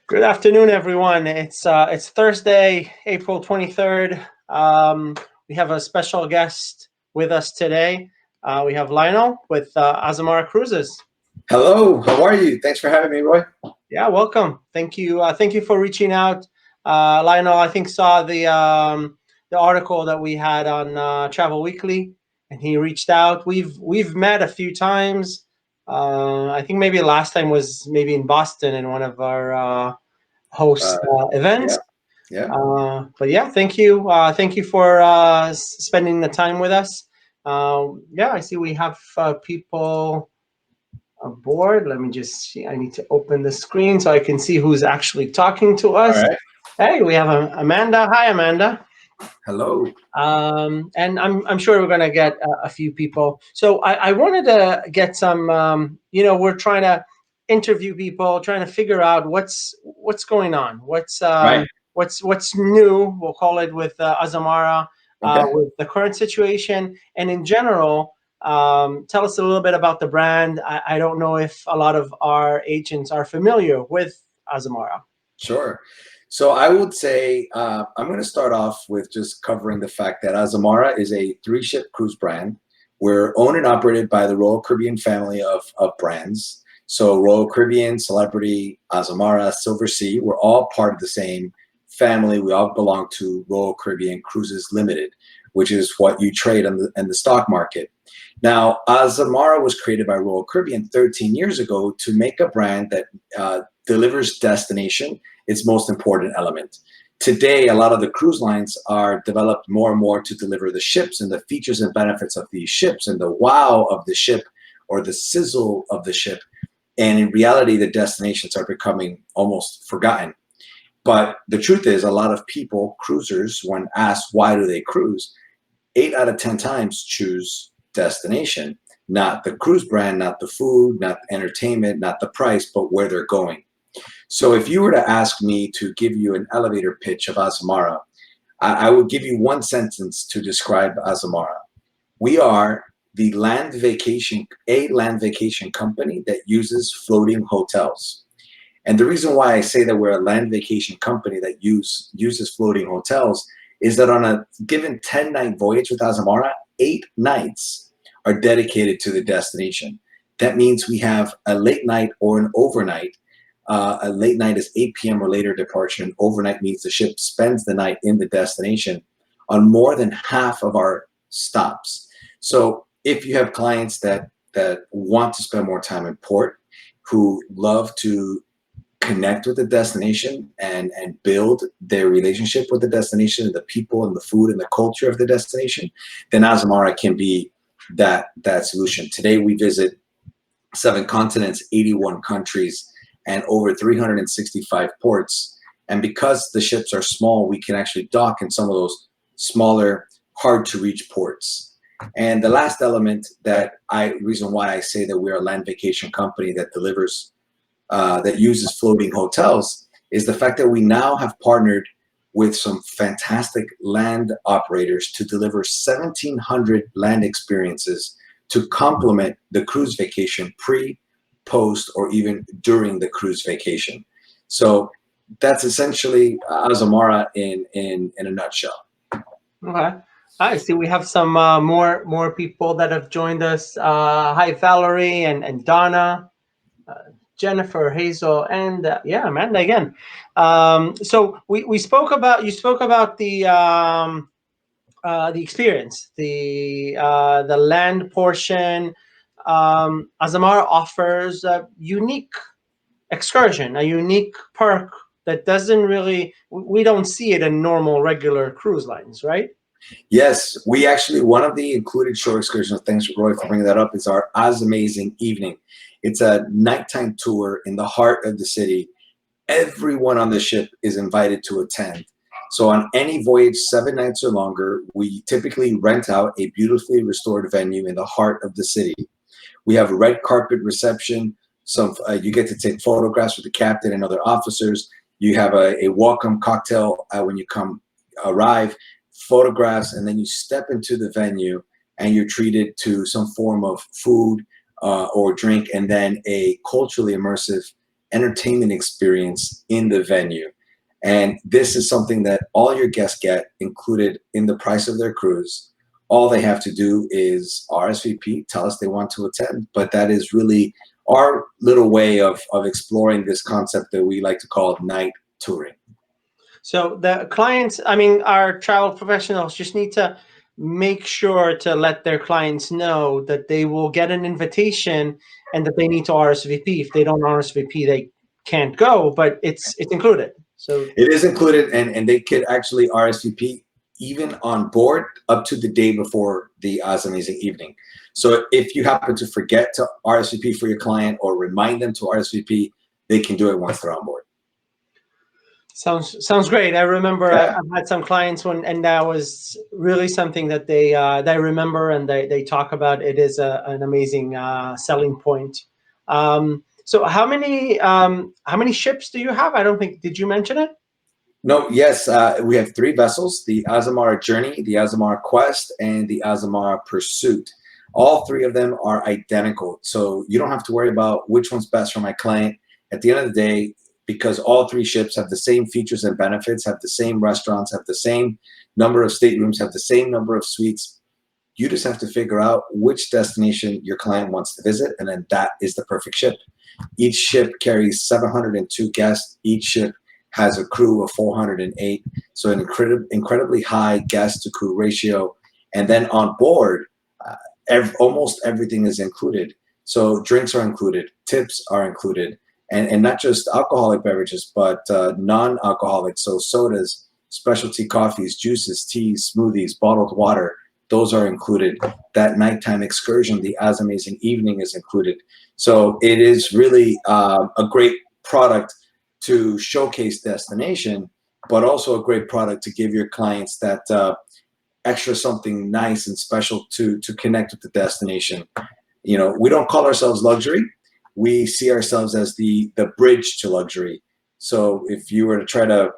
Good afternoon, everyone. It's Thursday, April 23rd. We have a special guest with us today. We have Lionel with Azamara Cruises. Hello, how are you? Thanks for having me, Roy. Yeah, welcome. Thank you. Thank you for reaching out. Lionel, I think saw the article that we had on Travel Weekly, and he reached out. We've met a few times. I think maybe last time was maybe in Boston in one of our Uh, host events. yeah, yeah. But yeah, thank you. Thank you for spending the time with us. Yeah, I see we have people aboard. Let me just see. I need to open the screen so I can see who's actually talking to All us. right. Hey, we have Amanda. Hi, Amanda. Hello. And I'm sure we're going to get a few people. So I wanted to get some. We're trying to interview people, trying to figure out what's going on, Right. what's new. We'll call it with Azamara, Okay. with the current situation, and in general. Tell us a little bit about the brand. I don't know if a lot of our agents are familiar with Azamara. Sure. So I would say I'm going to start off with just covering the fact that Azamara is a three-ship cruise brand. We're owned and operated by the Royal Caribbean family of brands. So Royal Caribbean, Celebrity, Azamara, Silver Sea, we're all part of the same family. We all belong to Royal Caribbean Cruises Limited, which is what you trade in the stock market. Now, Azamara was created by Royal Caribbean 13 years ago to make a brand that delivers destination, its most important element. Today, a lot of the cruise lines are developed more and more to deliver the ships and the features and benefits of these ships and the wow of the ship or the sizzle of the ship. And in reality, the destinations are becoming almost forgotten. But the truth is, a lot of people, cruisers, when asked why do they cruise, 8 out of 10 times choose destination, not the cruise brand, not the food, not entertainment, not the price, but where they're going. So if you were to ask me to give you an elevator pitch of Azamara, I would give you one sentence to describe Azamara. We are a land vacation company that uses floating hotels. And the reason why I say that we're a land vacation company that uses floating hotels is that on a given 10-night voyage with Azamara, 8 nights are dedicated to the destination. That means we have a late night or an overnight. A late night is 8 p.m. or later departure, and overnight means the ship spends the night in the destination on more than half of our stops. So if you have clients that want to spend more time in port, who love to connect with the destination and build their relationship with the destination and the people and the food and the culture of the destination, then Azamara can be that solution. Today we visit 7 continents, 81 countries, and over 365 ports. And because the ships are small, we can actually dock in some of those smaller, hard to reach ports. And the last element reason why I say that we're a land vacation company that delivers that uses floating hotels is the fact that we now have partnered with some fantastic land operators to deliver 1,700 land experiences to complement the cruise vacation pre, post, or even during the cruise vacation. So that's essentially Azamara in a nutshell. Okay. I see we have some more people that have joined us. Hi, Valerie and Donna, uh, Jennifer, Hazel, and yeah, Amanda again. So we spoke about you spoke about the experience, the land portion. Azamara offers a unique excursion, a unique perk that doesn't really we don't see it in normal regular cruise lines, right? Yes, we actually, one of the included shore excursions, thanks Roy for bringing that up, is our AzAmazing evening. It's a nighttime tour in the heart of the city. Everyone on the ship is invited to attend. So on any voyage, 7 nights or longer, we typically rent out a beautifully restored venue in the heart of the city. We have a red carpet reception. You get to take photographs with the captain and other officers. You have a welcome cocktail when you arrive, photographs, and then you step into the venue and you're treated to some form of food or drink, and then a culturally immersive entertainment experience in the venue. And this is something that all your guests get included in the price of their cruise. All they have to do is RSVP, tell us they want to attend. But that is really our little way of exploring this concept that we like to call night touring. So the clients, I mean, our travel professionals just need to make sure to let their clients know that they will get an invitation and that they need to RSVP. If they don't RSVP, they can't go, but it's included. So It is included, and they could actually RSVP even on board up to the day before the AzAmazing evening. So if you happen to forget to RSVP for your client or remind them to RSVP, they can do it once they're on board. sounds great. I remember Yeah. I've had some clients and that was really something that they remember and they talk about. It is an amazing selling point. So how many ships do you have? I don't think, did you mention it? No, yes, we have 3 vessels, the Azamara Journey, the Azamara Quest, and the Azamara Pursuit. All 3 of them are identical. So you don't have to worry about which one's best for my client. At the end of the day, because all 3 ships have the same features and benefits, have the same restaurants, have the same number of staterooms, have the same number of suites, you just have to figure out which destination your client wants to visit, and then that is the perfect ship. Each ship carries 702 guests. Each ship has a crew of 408, so an incredibly high guest to crew ratio. And then on board, almost everything is included. So drinks are included, tips are included, and not just alcoholic beverages, but non-alcoholic, so sodas, specialty coffees, juices, teas, smoothies, bottled water, those are included. That nighttime excursion, the AzAmazing evening, is included. So it is really a great product to showcase destination, but also a great product to give your clients that extra something nice and special to connect with the destination. You know, we don't call ourselves luxury. We see ourselves as the bridge to luxury. So if you were to try to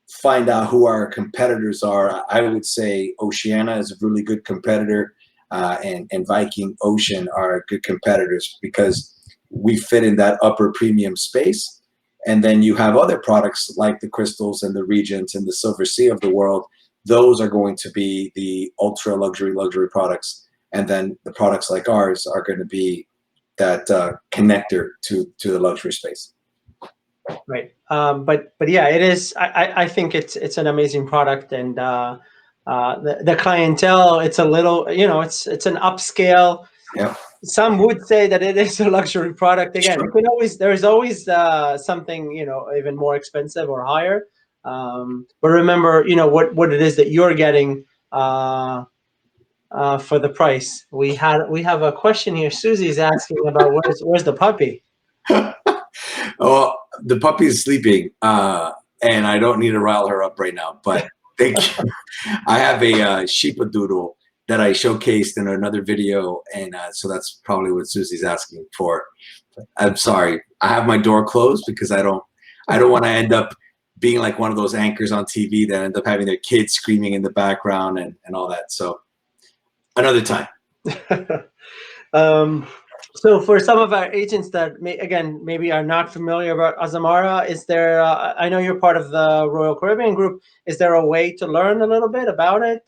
find out who our competitors are, I would say Oceania is a really good competitor, and Viking Ocean are good competitors because we fit in that upper premium space. And then you have other products like the Crystals and the Regents and the Silver Sea of the world. Those are going to be the ultra luxury products. And then the products like ours are going to be that connector to the luxury space. Right. But yeah, it is. I think it's an amazing product, and the clientele. It's a little, it's an upscale. Yeah. Some would say that it is a luxury product. Again, Sure. you can always there's always something even more expensive or higher. But remember, what it is that you're getting for the price. We have a question here. Susie's asking about where's the puppy. Oh, the puppy is sleeping, and I don't need to rile her up right now. But thank you. I have a sheepadoodle that I showcased in another video, and so that's probably what Susie's asking for. I'm sorry. I have my door closed because I don't want to end up being like one of those anchors on TV that end up having their kids screaming in the background and all that. So another time. So for some of our agents that maybe are not familiar about Azamara, is there? I know you're part of the Royal Caribbean group. Is there a way to learn a little bit about it?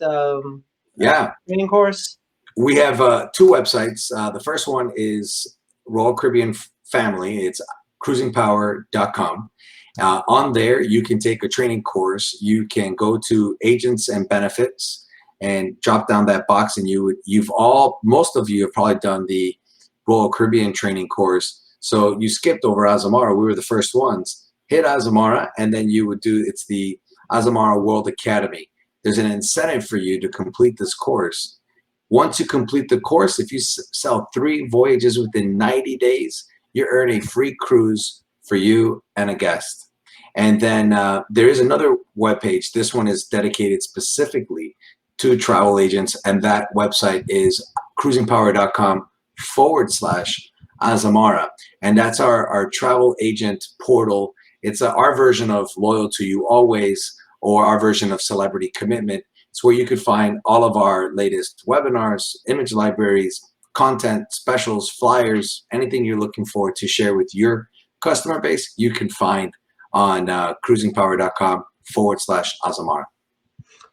Yeah, training course. We have 2 websites. The first one is Royal Caribbean Family. It's cruisingpower.com. On there, you can take a training course. You can go to agents and benefits and drop down that box, and most of you have probably done the Royal Caribbean training course. So you skipped over Azamara. We were the first ones. Hit Azamara, and then it's the Azamara World Academy. There's an incentive for you to complete this course. Once you complete the course, if you sell 3 voyages within 90 days, you earn a free cruise for you and a guest. And then there is another webpage. This one is dedicated specifically to travel agents, and that website is cruisingpower.com/Azamara. And that's our travel agent portal. It's our version of Loyal to You Always, or our version of Celebrity Commitment. It's where you could find all of our latest webinars, image libraries, content, specials, flyers, anything you're looking for to share with your customer base, you can find on cruisingpower.com/Azamara.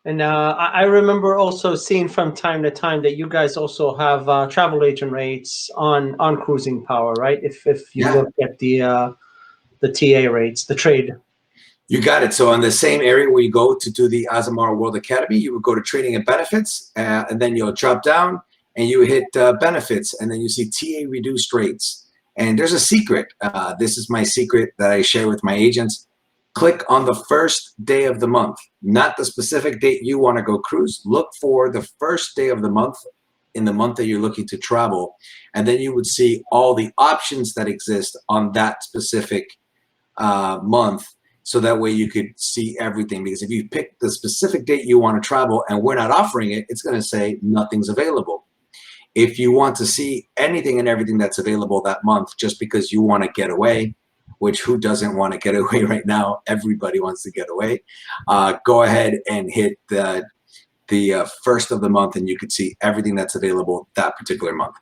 And I remember also seeing from time to time that you guys also have travel agent rates on Cruising Power, right? If you Yeah, look at the TA rates, the trade. you got it. So in the same area where you go to do the Azamara World Academy, you would go to trading and benefits, and then you'll drop down and you hit benefits, and then you see TA reduced rates. And there's a secret. This is my secret that I share with my agents. Click on the first day of the month, not the specific date you want to go cruise. Look for the first day of the month in the month that you're looking to travel, and then you would see all the options that exist on that specific month. So that way you could see everything, because if you pick the specific date you want to travel and we're not offering it, it's going to say nothing's available. If you want to see anything and everything that's available that month just because you want to get away, which who doesn't want to get away right now? Everybody wants to get away. Go ahead and hit the first of the month, and you can see everything that's available that particular month.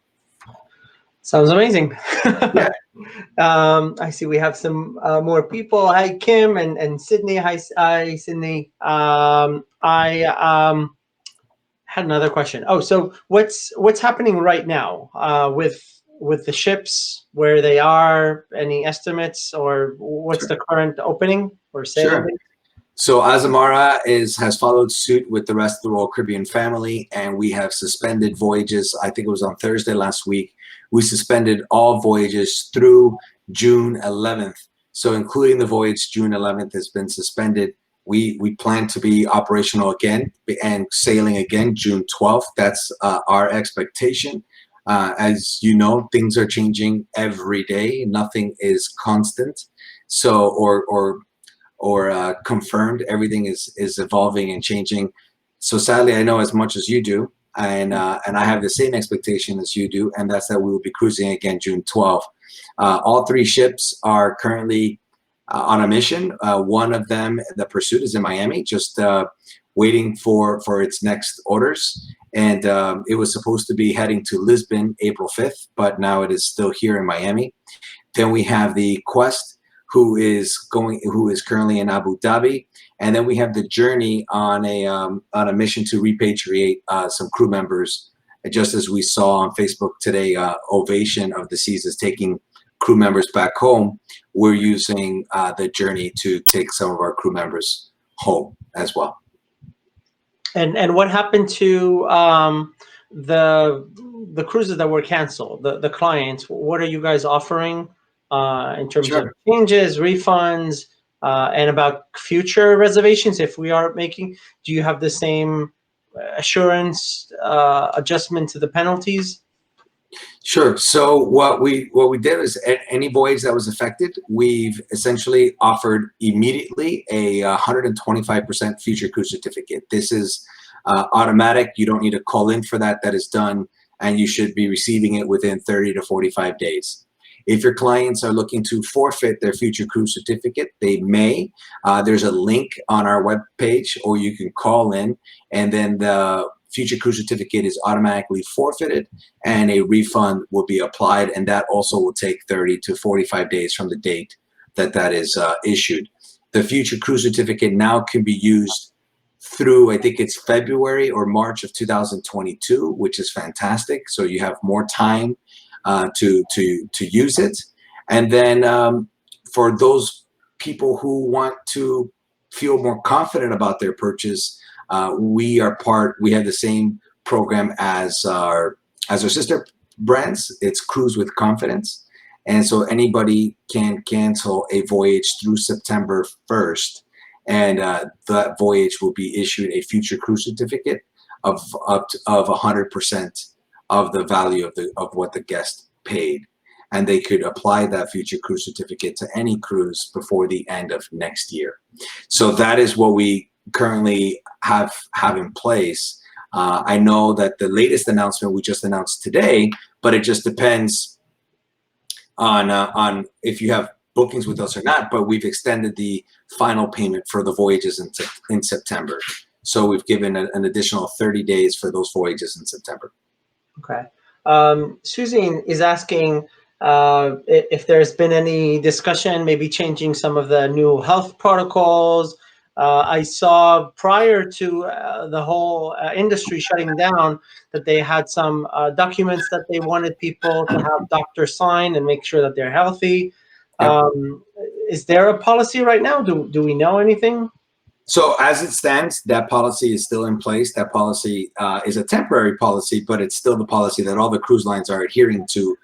Sounds amazing. Yeah. I see we have some more people. Hi, Kim and Sydney. Hi, Sydney. I had another question. Oh, so what's happening right now with the ships, where they are? Any estimates, or what's Sure. the current opening or sailing Sure. date? So Azamara has followed suit with the rest of the Royal Caribbean family, and we have suspended voyages. I think it was on Thursday last week. We suspended all voyages through June 11th. So including the voyage, June 11th has been suspended. We plan to be operational again and sailing again June 12th. That's our expectation. As you know, things are changing every day. Nothing is constant. So, or confirmed. Everything is evolving and changing. So sadly, I know as much as you do, and I have the same expectation as you do, and that's that we will be cruising again June 12th. All three ships are currently on a mission. One of them, the Pursuit, is in Miami, just waiting for its next orders. And it was supposed to be heading to Lisbon April 5th, but now it is still here in Miami. Then we have the Quest, who is currently in Abu Dhabi, and then we have the Journey on a mission to repatriate some crew members. Just as we saw on Facebook today, Ovation of the Seas is taking crew members back home. We're using the Journey to take some of our crew members home as well. And what happened to the cruises that were canceled? The clients, what are you guys offering in terms of Sure. changes, refunds, and about future reservations? If we are making, do you have the same assurance adjustment to the penalties? Sure. So what we did is any voyage that was affected, we've essentially offered immediately a 125% future cruise certificate. This is automatic. You don't need to call in for that. That is done, and you should be receiving it within 30 to 45 days. If your clients are looking to forfeit their future cruise certificate, they may. There's a link on our webpage, or you can call in, and then the future cruise certificate is automatically forfeited and a refund will be applied, and that also will take 30 to 45 days from the date that is issued. The future cruise certificate now can be used through, I think it's February or March of 2022, which is fantastic. So you have more time to use it. And then for those people who want to feel more confident about their purchase, we have the same program as our sister brands. It's Cruise with Confidence. And so anybody can cancel a voyage through September 1st, and that voyage will be issued a future cruise certificate of 100% of the value of what the guest paid. And they could apply that future cruise certificate to any cruise before the end of next year. So that is what we currently have in place. I know that the latest announcement we just announced today, but it just depends on if you have bookings with us or not. But we've extended the final payment for the voyages in September. So we've given an additional 30 days for those voyages in September. Okay. Susan is asking, if there's been any discussion, maybe changing some of the new health protocols. I saw prior to the whole industry shutting down that they had some documents that they wanted people to have doctors sign and make sure that they're healthy. Yep. Um, is there a policy right now? Do we know anything? So as it stands, that policy is still in place. That policy is a temporary policy, but it's still the policy that all the cruise lines are adhering to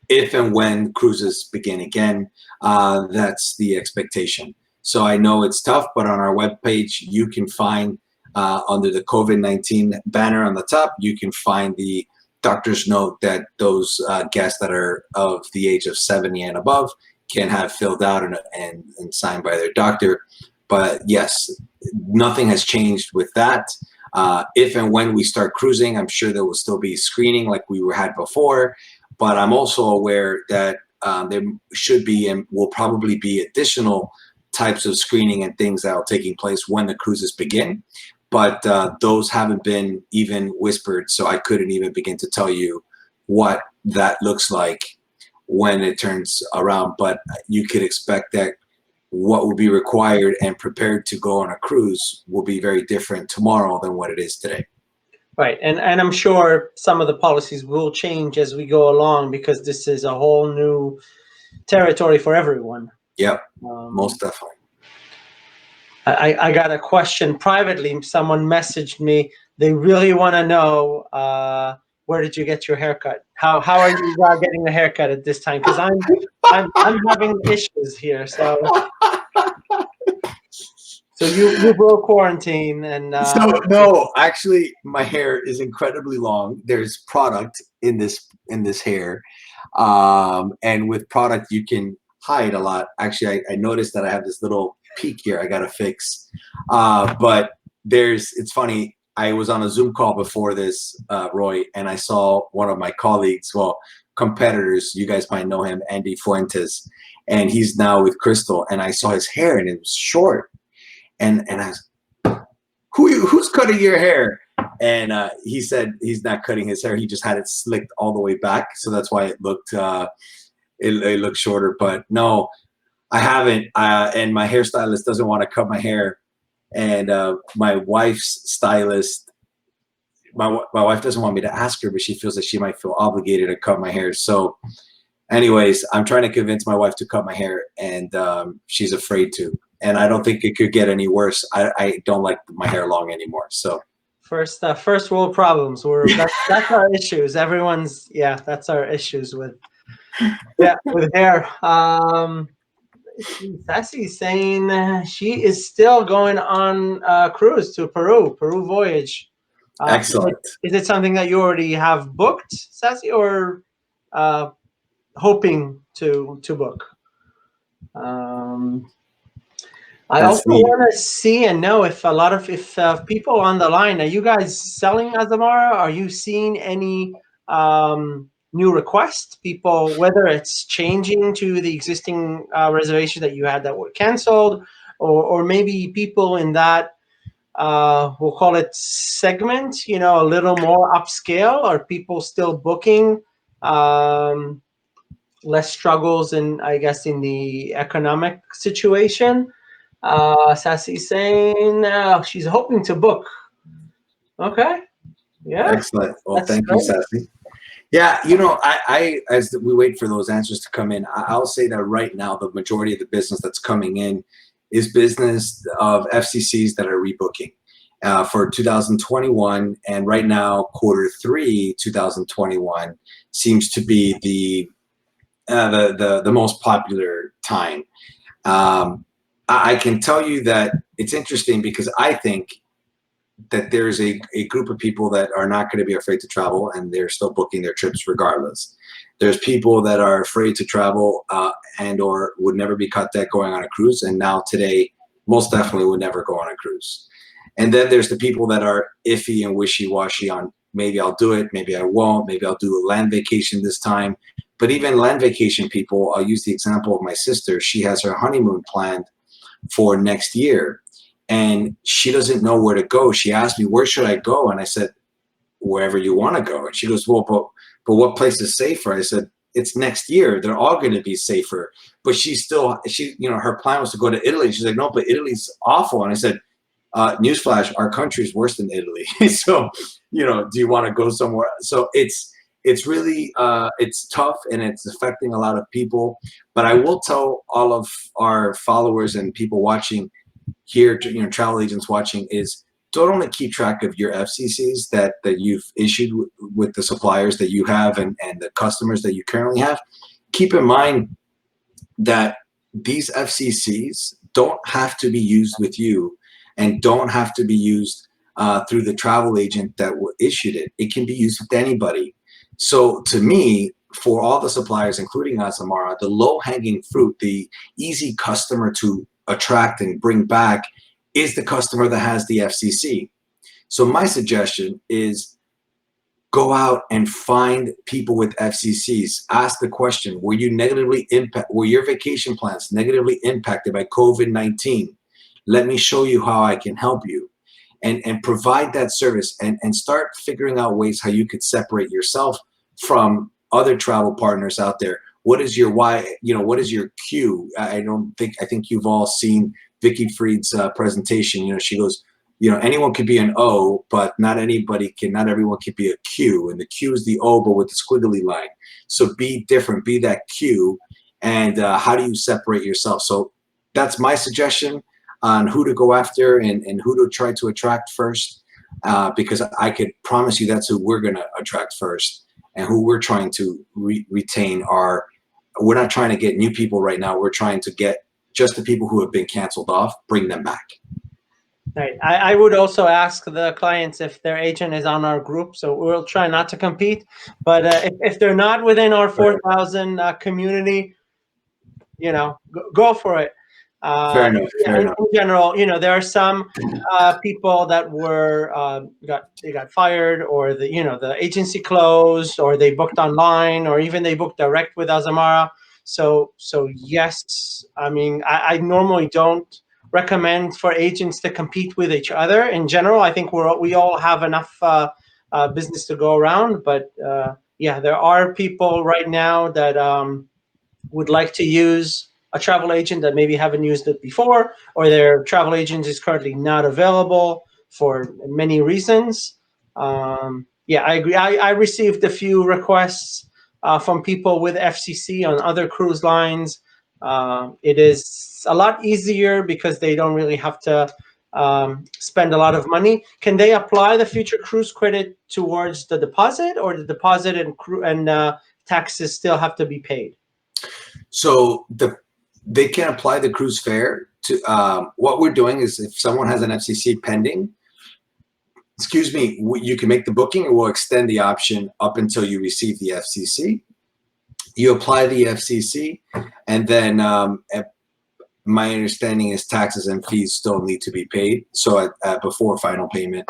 if and when cruises begin again. That's the expectation. So I know it's tough, but on our webpage, you can find under the COVID-19 banner on the top, you can find the doctor's note that those guests that are of the age of 70 and above can have filled out and signed by their doctor. But yes, nothing has changed with that. If and when we start cruising, I'm sure there will still be screening like we had before. But I'm also aware that there should be and will probably be additional types of screening and things that are taking place when the cruises begin. But those haven't been even whispered, so I couldn't even begin to tell you what that looks like when it turns around. But you could expect that what will be required and prepared to go on a cruise will be very different tomorrow than what it is today. Right, and I'm sure some of the policies will change as we go along because this is a whole new territory for everyone. Yep, most definitely. I got a question privately. Someone messaged me. They really want to know where did you get your haircut? How are you getting a haircut at this time? Because I'm having issues here. So you broke quarantine and so no, actually, my hair is incredibly long. There's product in this hair, and with product you can hide a lot. Actually, I noticed that I have this little peak here I gotta fix. But it's funny. I was on a Zoom call before this, Roy, and I saw one of my colleagues, well, competitors. You guys might know him, Andy Fuentes, and he's now with Crystal. And I saw his hair, and it was short. And I was, who's cutting your hair? And he said he's not cutting his hair. He just had it slicked all the way back, so that's why it looked it looked shorter. But no, I haven't. And my hairstylist doesn't want to cut my hair. And my wife's stylist, my wife doesn't want me to ask her, but she feels that she might feel obligated to cut my hair. So, anyways, I'm trying to convince my wife to cut my hair, and she's afraid to. And I don't think it could get any worse. I don't like my hair long anymore. So first world problems. That's our issues. Everyone's that's our issues with hair. Sassy's saying she is still going on a cruise to Peru voyage. excellent. Is it something that you already have booked, Sassy, or hoping to book? I That's also neat. want to see and know if people on the line, are you guys selling Azamara? Are you seeing any new requests? People, whether it's changing to the existing reservation that you had that were canceled, or maybe people in that we'll call it segment, a little more upscale. Are people still booking? Less struggles in, I guess, in the economic situation. Sassy saying she's hoping to book. Okay. Yeah. Excellent. Well, That's thank you, great. Sassy. Yeah, I as we wait for those answers to come in, I'll say that right now the majority of the business that's coming in is business of FCCs that are rebooking for 2021, and right now Q3 2021 seems to be the most popular time. I can tell you that it's interesting because I think that there's a group of people that are not going to be afraid to travel, and they're still booking their trips regardless. There's people that are afraid to travel and or would never be caught dead going on a cruise, and now today most definitely would never go on a cruise. And then there's the people that are iffy and wishy-washy on maybe I'll do it, maybe I won't, maybe I'll do a land vacation this time. But even land vacation people, I'll use the example of my sister. She has her honeymoon planned for next year, and she doesn't know where to go. She asked me, where should I go? And I said, wherever you want to go. And she goes, well, but what place is safer? I said, it's next year. They're all going to be safer. But she, her plan was to go to Italy. She's like, no, but Italy's awful. And I said, newsflash, our country is worse than Italy. So, do you want to go somewhere? So it's really, it's tough, and it's affecting a lot of people. But I will tell all of our followers and people watching here, travel agents watching, is don't only keep track of your FCCs that you've issued with the suppliers that you have and the customers that you currently have. Keep in mind that these FCCs don't have to be used with you, and don't have to be used through the travel agent that issued it. It can be used with anybody. So to me, for all the suppliers, including Azamara, the low-hanging fruit, the easy customer to attract and bring back is the customer that has the FCC. So my suggestion is go out and find people with FCCs. Ask the question, were your vacation plans negatively impacted by COVID-19? Let me show you how I can help you. And provide that service, and start figuring out ways how you could separate yourself from other travel partners out there. What is your why? What is your Q? I think you've all seen Vicky Fried's presentation. She goes, anyone could be an O, but not everyone can be a Q. And the Q is the O, but with the squiggly line. So be different, be that Q. And how do you separate yourself? So that's my suggestion on who to go after and who to try to attract first, because I could promise you that's who we're going to attract first, and who we're trying to retain we're not trying to get new people right now. We're trying to get just the people who have been canceled off, bring them back. Right. I would also ask the clients if their agent is on our group, so we'll try not to compete. But if they're not within our 4,000 community, go for it. Fair enough. Fair enough. In general, there are some people that were got fired, or the agency closed, or they booked online, or even they booked direct with Azamara. So yes, I normally don't recommend for agents to compete with each other. In general, I think we all have enough business to go around. But yeah, there are people right now that would like to use a travel agent that maybe haven't used it before, or their travel agent is currently not available for many reasons. Yeah, I agree. I received a few requests from people with FCC on other cruise lines. It is a lot easier because they don't really have to spend a lot of money. Can they apply the future cruise credit towards the deposit, or the deposit and taxes still have to be paid? So they can apply the cruise fare to what we're doing is, if someone has an FCC pending, you can make the booking, and we'll extend the option up until you receive the FCC. You apply the FCC, and then my understanding is taxes and fees still need to be paid. So before final payment,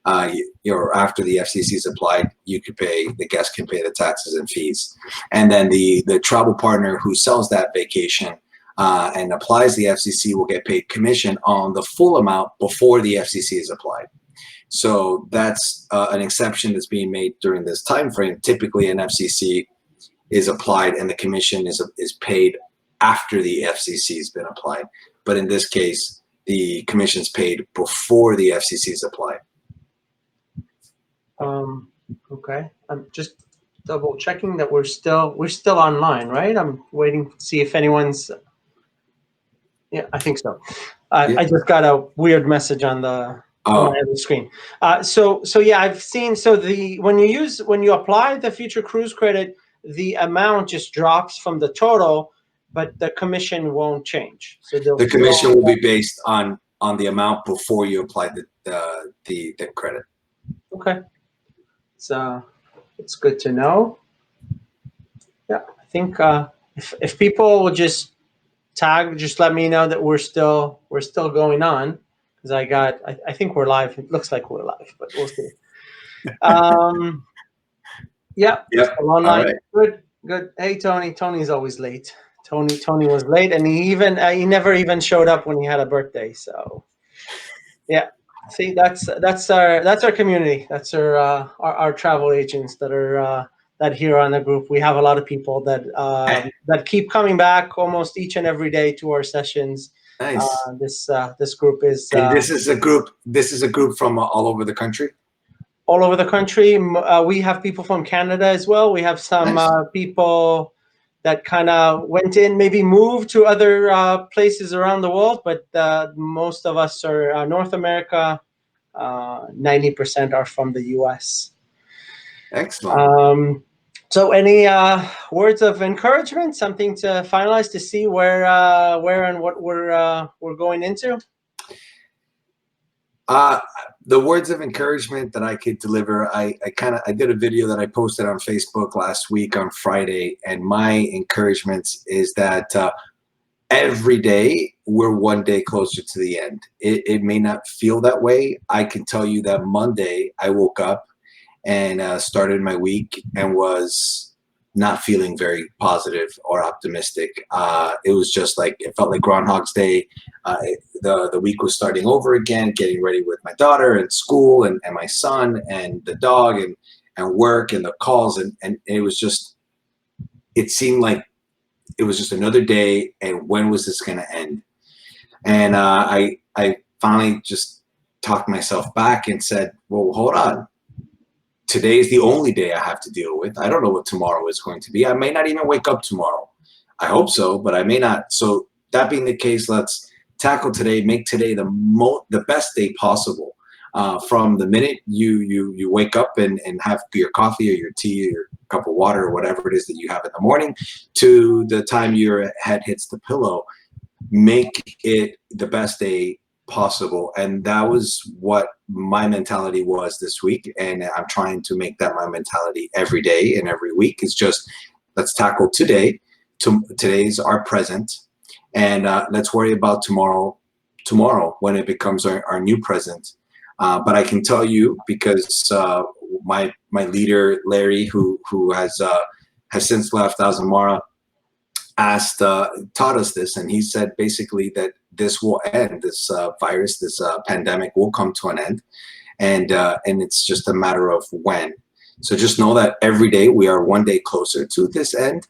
or after the FCC is applied, the guest can pay the taxes and fees. And then the travel partner who sells that vacation and applies the FCC will get paid commission on the full amount before the FCC is applied. So that's an exception that's being made during this time frame. Typically, an FCC is applied and the commission is paid after the FCC has been applied. But in this case, the commission is paid before the FCC is applied. Okay, I'm just double checking that we're still online, right? I'm waiting to see if anyone's. Yeah, I think so. Yeah. I just got a weird message on my other screen. So yeah, I've seen. So when you apply the future cruise credit, the amount just drops from the total, but the commission won't change. So the commission will be based on the amount before you apply the credit. Okay. So it's good to know. Yeah, I think if people will just let me know that we're still going on, because I think we're live. It looks like we're live, but we'll see. Yeah, still online. Right. Good. Hey, Tony. Tony's always late. Tony was late, and he never even showed up when he had a birthday. So yeah. See, that's our community. That's our travel agents that that here on the group. We have a lot of people that that keep coming back almost each and every day to our sessions. Nice. This group is And this is a group. This is a group from all over the country. all over the country. We have people from Canada as well. We have some Nice. people that kind of went in, maybe moved to other places around the world, but most of us are North America. 90% are from the US. Excellent. So, any words of encouragement? Something to finalize to see where and what we're going into. The words of encouragement that I could deliver, I did a video that I posted on Facebook last week on Friday, and my encouragement is that every day we're one day closer to the end. It may not feel that way. I can tell you that Monday I woke up and started my week and was not feeling very positive or optimistic. It was just like, it felt like Groundhog's Day. The week was starting over again, getting ready with my daughter and school and my son and the dog and work and the calls. And it was just, it seemed like it was just another day. And when was this going to end? And I finally just talked myself back and said, well, hold on. Today is the only day I have to deal with. I don't know what tomorrow is going to be. I may not even wake up tomorrow. I hope so, but I may not. So that being the case, let's tackle today, make today the best day possible. From the minute you wake up and have your coffee or your tea or your cup of water or whatever it is that you have in the morning to the time your head hits the pillow, make it the best day possible. And that was what my mentality was this week, and I'm trying to make that my mentality every day and every week. Is just, let's tackle today. Today's our present, and let's worry about tomorrow when it becomes our new present. But I can tell you, because my leader Larry, who has since left Azamara, taught us this, and he said basically that this will end. This virus, this pandemic will come to an end, and it's just a matter of when. So just know that every day we are one day closer to this end,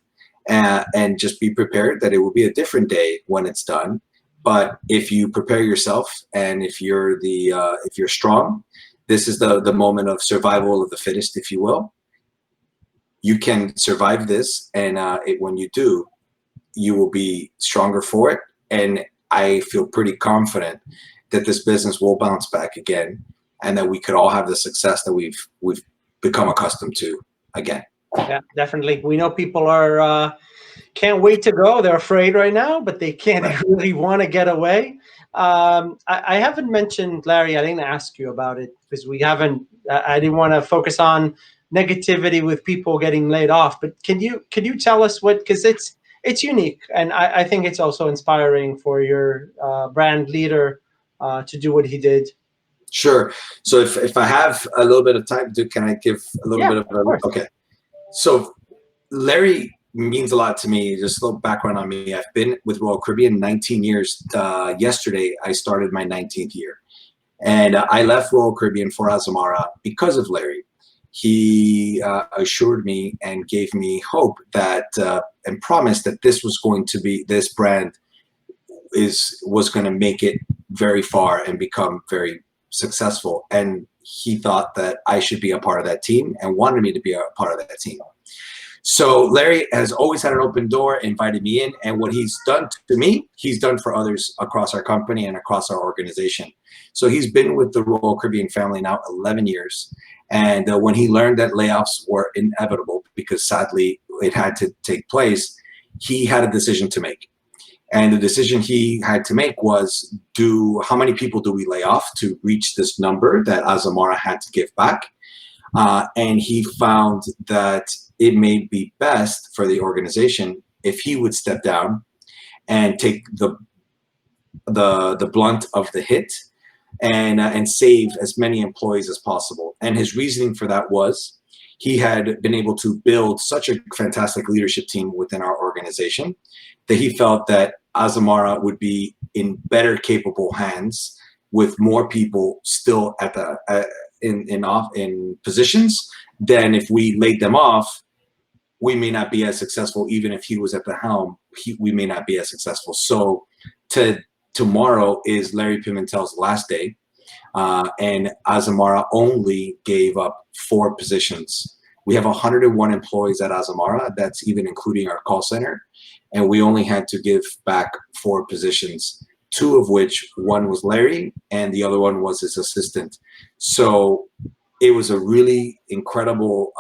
and just be prepared that it will be a different day when it's done. But if you prepare yourself, and if you're strong, this is the moment of survival of the fittest, if you will. You can survive this, and when you do, you will be stronger for it. And I feel pretty confident that this business will bounce back again, and that we could all have the success that we've become accustomed to again. Yeah, definitely. We know people are can't wait to go. They're afraid right now, but they can't really want to get away. I haven't mentioned, Larry, I didn't ask you about it because we haven't. I didn't want to focus on negativity with people getting laid off. But can you tell us what? Because it's unique, and I think it's also inspiring for your brand leader to do what he did. Sure. So if I have a little bit of time, can I give a little bit of okay. So Larry means a lot to me. Just a little background on me. I've been with Royal Caribbean 19 years. Yesterday, I started my 19th year. And I left Royal Caribbean for Azamara because of Larry. He assured me and gave me hope that and promised that this brand was going to make it very far and become very successful. And he thought that I should be a part of that team and wanted me to be a part of that team. So Larry has always had an open door, invited me in, and what he's done to me, he's done for others across our company and across our organization. So he's been with the Royal Caribbean family now 11 years. And when he learned that layoffs were inevitable, because sadly it had to take place, he had a decision to make. And the decision he had to make was, how many people do we lay off to reach this number that Azamara had to give back? And he found that it may be best for the organization if he would step down and take the blunt of the hit and save as many employees as possible. And his reasoning for that was he had been able to build such a fantastic leadership team within our organization that he felt that Azamara would be in better capable hands with more people still at in positions than if we laid them off we may not be as successful. Even if he was at the helm, we may not be as successful. So tomorrow is Larry Pimentel's last day, and Azamara only gave up 4 positions. We have 101 employees at Azamara. That's even including our call center. And we only had to give back 4 positions, 2 of which, one was Larry and the other one was his assistant. So it was a really incredible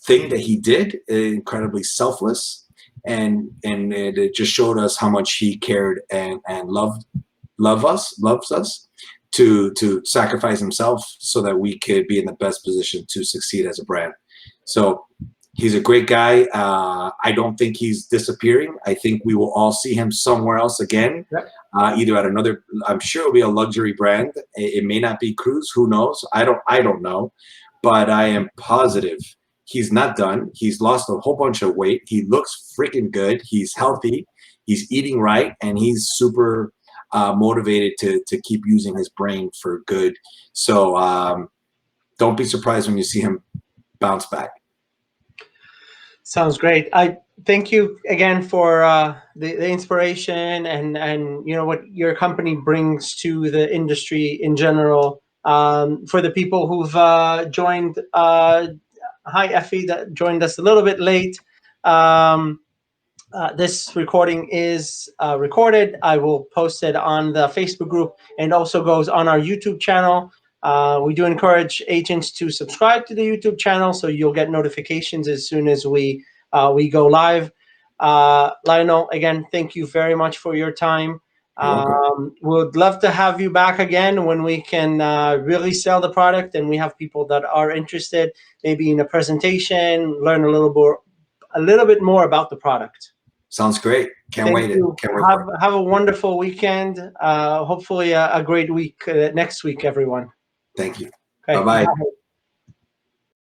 thing that he did, incredibly selfless. And it just showed us how much he cared and loves us to sacrifice himself so that we could be in the best position to succeed as a brand. So he's a great guy. I don't think he's disappearing. I think we will all see him somewhere else again, either at another, I'm sure it'll be a luxury brand. It may not be cruise, who knows? I don't know, but I am positive he's not done. He's lost a whole bunch of weight. He looks freaking good. He's healthy. He's eating right, and he's super motivated to keep using his brain for good. So don't be surprised when you see him bounce back. Sounds great. I thank you again for the inspiration and you know what your company brings to the industry in general. For the people who've joined, hi Effie, that joined us a little bit late. This recording is recorded. I will post it on the Facebook group and also goes on our YouTube channel. We do encourage agents to subscribe to the YouTube channel so you'll get notifications as soon as we go live. Lionel, again, thank you very much for your time. We'd love to have you back again when we can really sell the product and we have people that are interested, maybe in a presentation, learn a little bit more about the product. Sounds great. Can't wait. Have a wonderful weekend. Hopefully a great week next week, everyone. Thank you. Okay. Bye-bye.